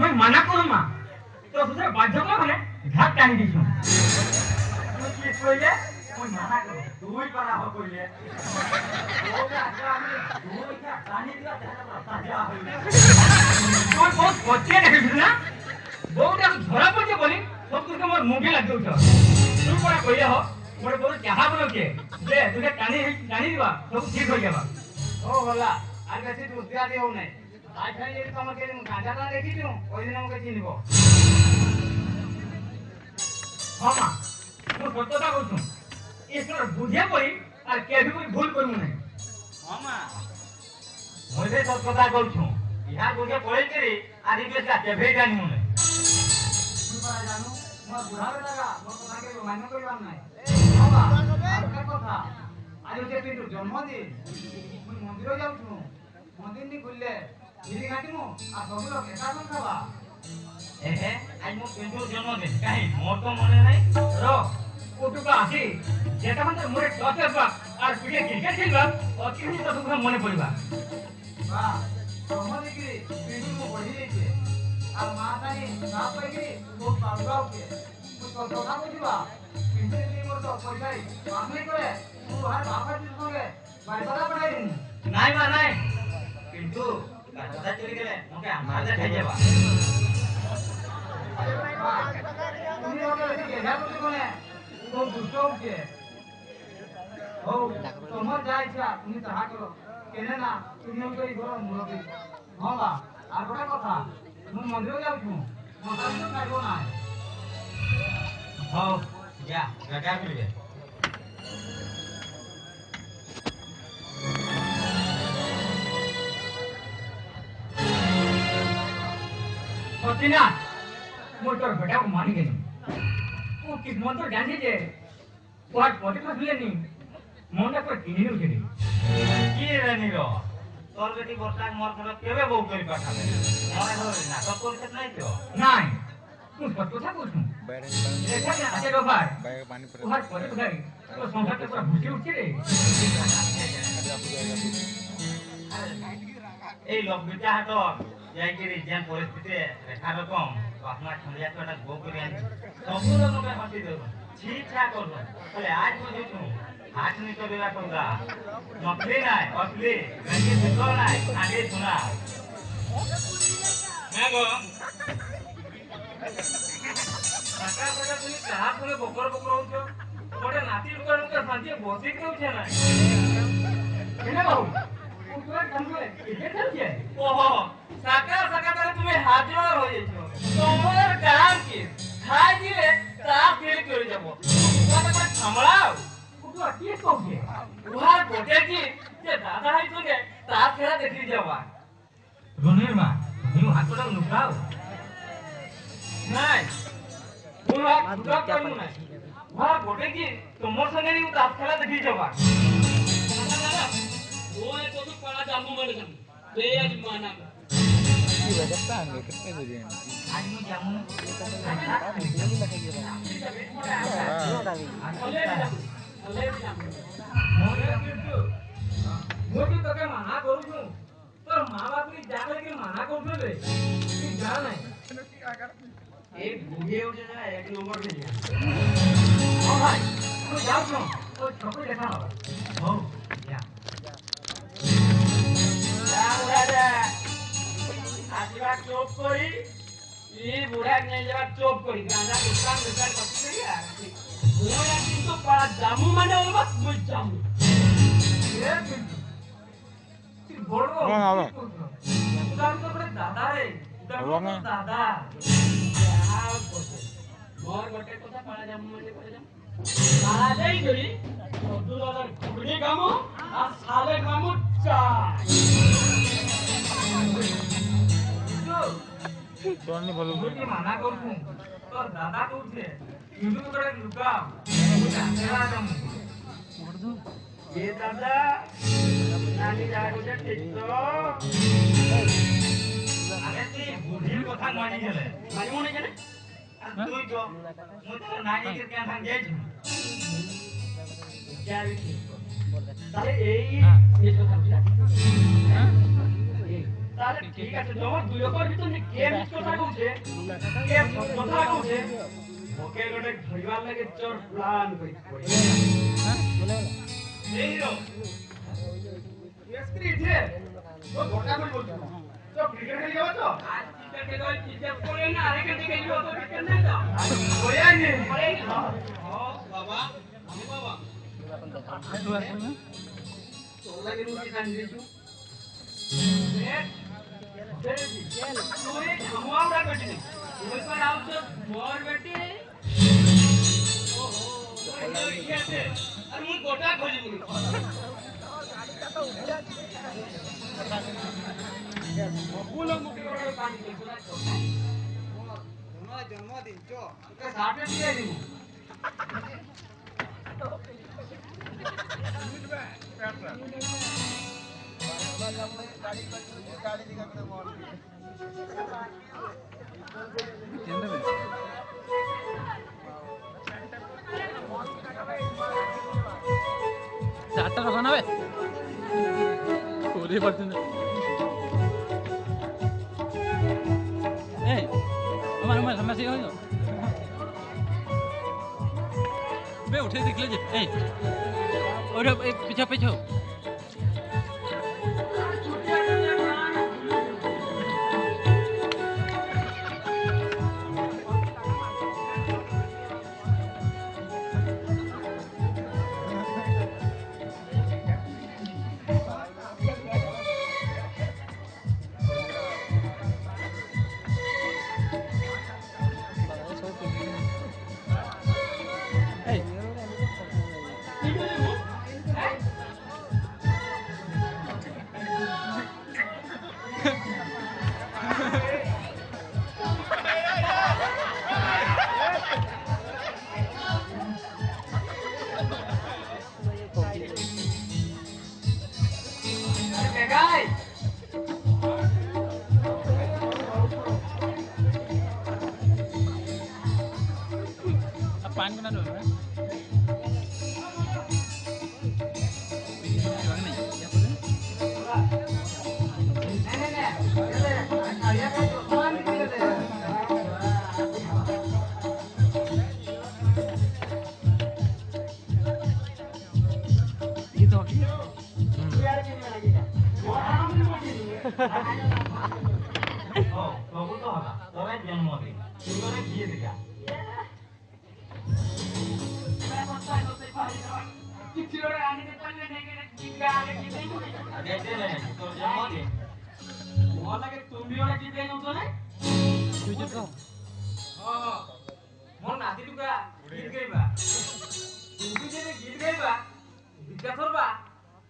मैं मना करू मा तो दूसरे बाध्य को माने घाट टानी दिसु तू की कइले मैं मना करू दुई पाला हो कइले ओगा आमी दुई का टानी दिया ताजा होइले कोई बहुत बच्चे देखिस ना बहुत झरा पड़े बोली सब कुछ मोर मुंह लग जाउ तू कोरा कइले हो मोर बहुत चाहा बोलो के दे तुके टानी दिबा सब ठीक हो जाबा ओ होला আর বেশি দুধ দিয়া দিও নাই আজ খাই যদি তোমাকে গাঁজা না দেখি দিও ওই দিন আমাকে চিনিব মামা মু সত্যতা কইছু ঈশ্বর বুঝে কই আর কেবি কই ভুল করমু নাই মামা মইতে সত্যতা কইছু ইহা বুঝে কই করি আর ইবেটা কেবে জানিমু নাই তুই পারা জানো মোর বুড়াবে লাগা মোর কথা কে মান্য কইবার নাই মামা আর কথা আজ হচ্ছে পিন্টু জন্মদিন মুই মন্দির যাউছু मंदिर नहीं खुलले गिरी घाटी मु आ सब लोग एका मन खाबा एहे आज मो पिंटू जन्मदिन काहे मोर तो मने नहीं रो ओटुका आसी जेटा मन मोरे टच बा और पिटे क्रिकेट खेलबा अति ही तो तुमरा मने पड़िबा वाह जन्मदिन की पिंटू मो बढ़ी जाइए आ मातानी ना पाइगी बहुत पाउगाओ के कुछ কথা বুঝিবা পিंटू नी मोर तो पैसा काम नहीं करे तू हर बापा जी संगे बारी पता पढ़ाई नहीं बा नहीं पिंटू कथा चली गेले मके आमार दे खाइ जाबा তুমি ওকে গেলা বলি কোনে তো দুষ্ট হচ্ছে ও তোমার যা ইচ্ছা তুমি তাহা করো কেনে না তুমি ওকে ঘর মুরবি হবা আর গোটা কথা মু মন্দির যাউছু মতাল তো খাইবো না হও যা গাগা করিবে सतीनाथ मोटर बेटा को मानी गई वो किस मोटर जाने जे वाट पोटे को सुले नी मोंडा पर किनी नु छेडी की रे नी रो तोर बेटी गोटा मोर घर केबे बहु करी पाठा मोरे घर ना तो कोन के नहीं तो नहीं तू सत কথা কইছু देखा ना आजे बाबा पानी पर हर पोटे उधारी तो संसार के पूरा भूसी उठছে रे এই লোক বিটা হাত যাইকিরি যেন পরিস্থিতি রেখা রকম আপনার সন্ধ্যা একটা গো করে আনি সম্পূর্ণ লোকে হাসি দেব ঠিক ঠাক করব তাহলে আজ বুঝিছু হাত নি তো বেলা তোমরা নকলি নাই অসলি গাজি দুটো নাই আগে শোনা হ্যাঁ গো টাকা টাকা তুমি কাহা করে বকর বকর হচ্ছ ওটা নাতি লুকা লুকা শান্তি বসে কেউছে না কেনে বাবু পুরা কামলে কে খেলছে ওহো সাকা সাকা তারে তুমি হাজির হইছো তোমার কাম কি খাই দিলে তা ফেল করে যাব কথা সামলাও পুরা কি কইছে উহার কোটে কি যে দাদা হাই সঙ্গে তা খেলা দেখি যাবা রনির মা তুমি হাতটা লুকাও নাই উহা দুটা করমু না উহার কোটে কি তোমার সঙ্গে নি তা খেলা দেখি যাবা ওই তো পাড়া জামু মানে জামু বেজ মানা কি বাজতা আমি कितने बजे आज मैं जामू मोटी तके माना करू छु तोर मां बाप की जागले के माना करू छु रे तू जा नहीं एक बुढ़े उठे ना एक नंबर दे ओ भाई तू जाओ छु ओ छोकरी देखा हो या बुढ़ा आशीर्वाद चोप करी ये बुढ़ा नहीं जब चोप करी गाना दुकान पकड़ गया बुढ़ा किंतु पाड़ा जामू माने बस मुझ जामू ये तू बोलो हां उदार तो बड़े दादा रे उदार दादा क्या बोलते मोर बटे কথা পাড়া जामू माने করে जाम পাড়া যাই গলি দুলাদার ঘুগনি গামু আর সালে গামু চা তোরনি বলো তুই মানা করছু তোর দাদা কইছে ইন্দু করে লুকা বুঝা খেলা দম এ দাদা নানি যাগুছে ঠিক তো আরে তুই বুড়ির কথা মানি গেলে মানি মনে জানে আর তুই তো মু তো নানি কে কেন থাক যাইছু যাবি তাহলে এই কথা বুঝা তাহলে ঠিক আছে তোমার দুই ওপর ভিতরে কে মিছ কথা কইছে কে কথা কইছে ওকে গটে ধরিবার লাগে চোর প্লান কই হ্যাঁ বলে এই হিরো এসক্রি ইঠে ও গোটা কই বলছো তো ক্রিকেট খেলি যাবা তো আজ ক্রিকেট খেলি ক্রিকেট করে না আরেকে দিকে লিও তো ক্রিকেট নাই তো ওয়া নি ও বাবা আমি বাবা তো আসো না তো লাগে রুটি খান দিছু जन्मदिन चार्टर रखना बे पूरी पड़ती है ए हमारे समस्या हो बे उठे देख लीजिए ए और पीछे पीछे पान को ना दो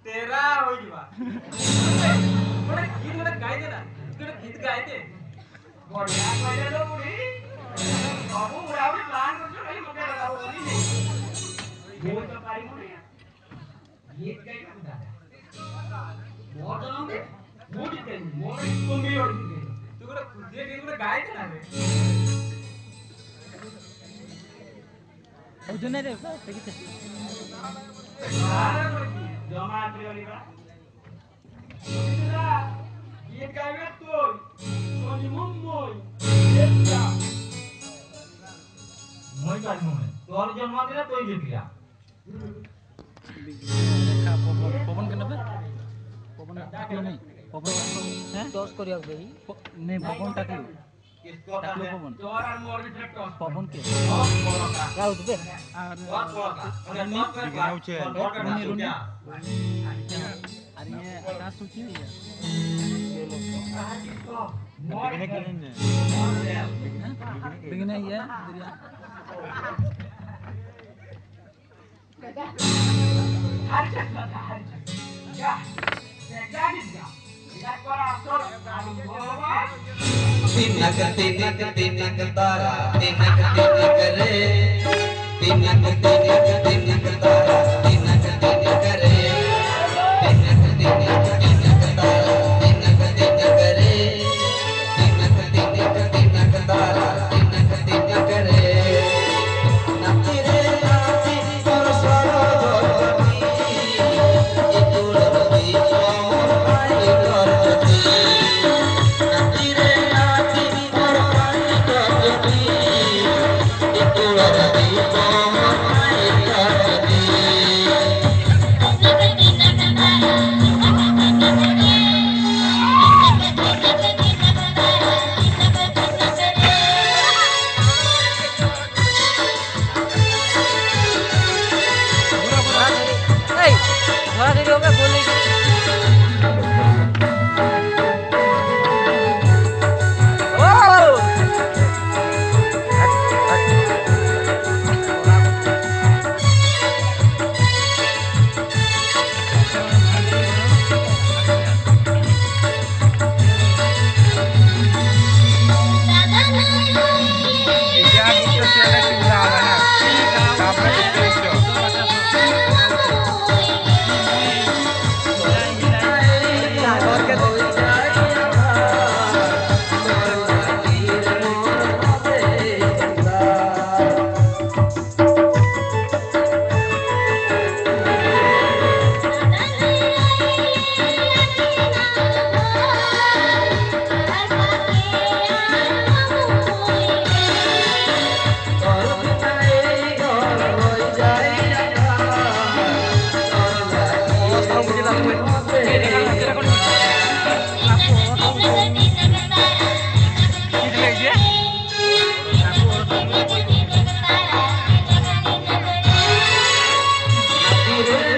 तेरा हो जीवा मोरे गीत मोरे गाई दे ना तोरे गीत गाई दे बढ़िया गाई दे बुढ़ी बाबू मोरा भी प्लान कर जो नहीं मके लगाओ नहीं बोल तो पारी मोरे गीत गाई ना दादा बहुत जनो दे मोड़ी ते मोरे तुम भी और दे तू को खुदिए गीत मोरे गाई दे ना रे ओ जने रे देखिते जमा त्रिवाली का ये गावे तो सोनी मुम्मोई एटा মই কাজ মনে তোর জন্ম দিলে তুই জিতিয়া देखा पवन के नबे पवन टाकलो नहीं पवन हैं टॉस करिया गई नहीं पवन टाकलो किसको टाकलो पवन तोर और मोर भी टॉस पवन के क्या उठबे और और बिगनाउ छे अरे ये आकाश सूची है बिगने के नहीं बिगने ये हर जगह क्या क्या किया इधर पर आसर तिनक तारा तिनक रे तिनक तारा तिनक रे तिनक तारा तिनक रे तिनक तारा तिनक रे नाची रे नाची तोर सरस्वती इतुर दी आई करती रे